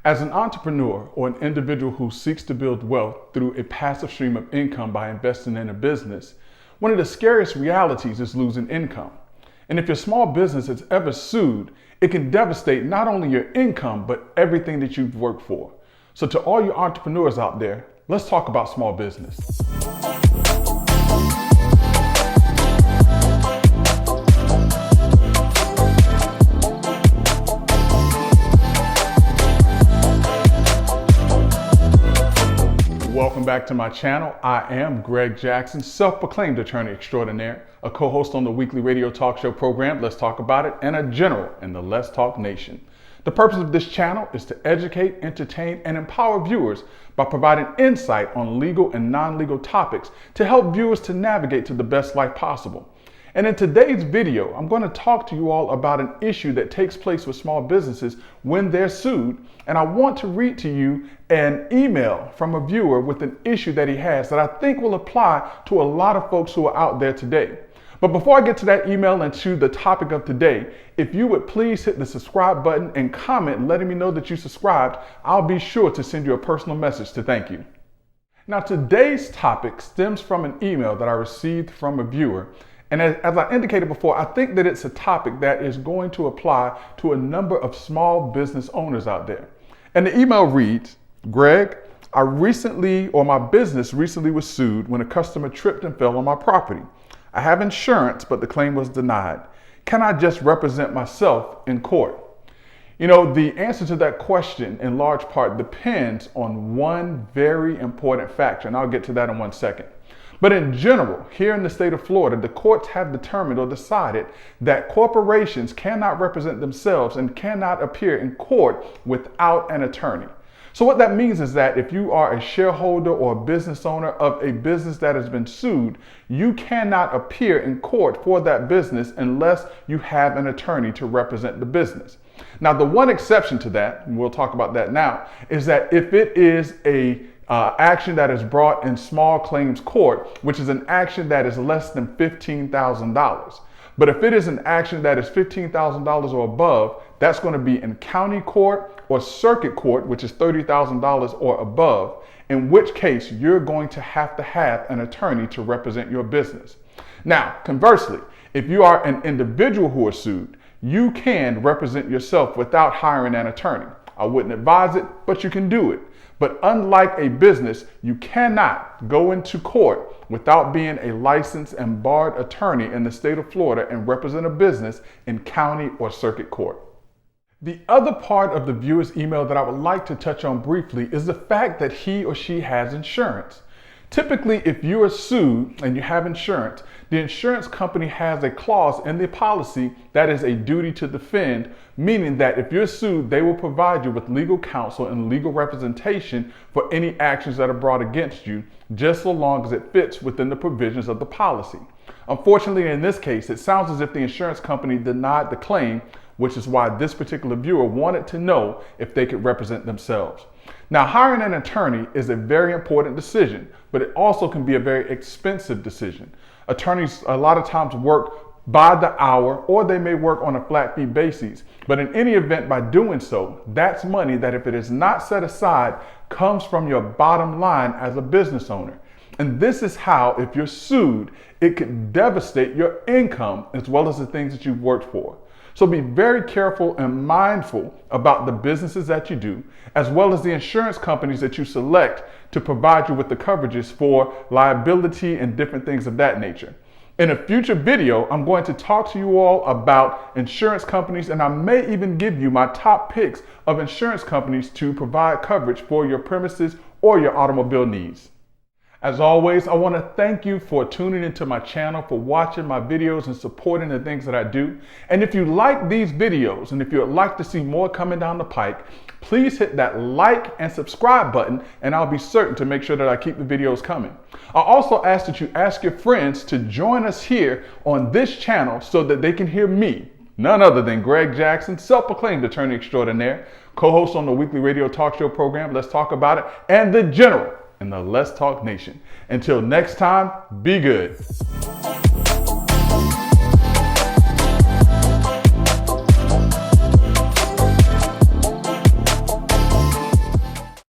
As an entrepreneur or an individual who seeks to build wealth through a passive stream of income by investing in a business, one of the scariest realities is losing income. And if your small business is ever sued, it can devastate not only your income, but everything that you've worked for. So to all you entrepreneurs out there, let's talk about small business. Welcome back to my channel. I am Greg Jackson, self-proclaimed attorney extraordinaire, a co-host on the weekly radio talk show program Let's Talk About It, and a general in the Let's Talk Nation. The purpose of this channel is to educate, entertain, and empower viewers by providing insight on legal and non-legal topics to help viewers to navigate to the best life possible. And in today's video, I'm going to talk to you all about an issue that takes place with small businesses when they're sued. And I want to read to you an email from a viewer with an issue that he has that I think will apply to a lot of folks who are out there today. But before I get to that email and to the topic of today, if you would please hit the subscribe button and comment letting me know that you subscribed, I'll be sure to send you a personal message to thank you. Now, today's topic stems from an email that I received from a viewer. And as I indicated before, I think that it's a topic that is going to apply to a number of small business owners out there. And the email reads, Greg, my business recently was sued when a customer tripped and fell on my property. I have insurance, but the claim was denied. Can I just represent myself in court? You know, the answer to that question in large part depends on one very important factor, and I'll get to that in 1 second. But in general, here in the state of Florida, the courts have determined or decided that corporations cannot represent themselves and cannot appear in court without an attorney. So what that means is that if you are a shareholder or a business owner of a business that has been sued, you cannot appear in court for that business unless you have an attorney to represent the business. Now, the one exception to that, and we'll talk about that now, is that if it is a action that is brought in small claims court, which is an action that is less than $15,000. But if it is an action that is $15,000 or above, that's going to be in county court or circuit court, which is $30,000 or above, in which case you're going to have an attorney to represent your business. Now, conversely, if you are an individual who is sued, you can represent yourself without hiring an attorney. I wouldn't advise it, but you can do it. But unlike a business, you cannot go into court without being a licensed and barred attorney in the state of Florida and represent a business in county or circuit court. The other part of the viewer's email that I would like to touch on briefly is the fact that he or she has insurance. Typically, if you are sued and you have insurance, the insurance company has a clause in the policy that is a duty to defend, meaning that if you're sued, they will provide you with legal counsel and legal representation for any actions that are brought against you, just so long as it fits within the provisions of the policy. Unfortunately, in this case, it sounds as if the insurance company denied the claim, which is why this particular viewer wanted to know if they could represent themselves. Now, hiring an attorney is a very important decision, but it also can be a very expensive decision. Attorneys a lot of times work by the hour, or they may work on a flat fee basis. But in any event, by doing so, that's money that if it is not set aside, comes from your bottom line as a business owner. And this is how, if you're sued, it could devastate your income as well as the things that you've worked for. So be very careful and mindful about the businesses that you do, as well as the insurance companies that you select to provide you with the coverages for liability and different things of that nature. In a future video, I'm going to talk to you all about insurance companies, and I may even give you my top picks of insurance companies to provide coverage for your premises or your automobile needs. As always, I want to thank you for tuning into my channel, for watching my videos and supporting the things that I do. And if you like these videos and if you would like to see more coming down the pike, please hit that like and subscribe button, and I'll be certain to make sure that I keep the videos coming. I also ask that you ask your friends to join us here on this channel so that they can hear me, none other than Greg Jackson, self-proclaimed attorney extraordinaire, co-host on the weekly radio talk show program Let's Talk About It, and the general in the Let's Talk Nation. Until next time, be good.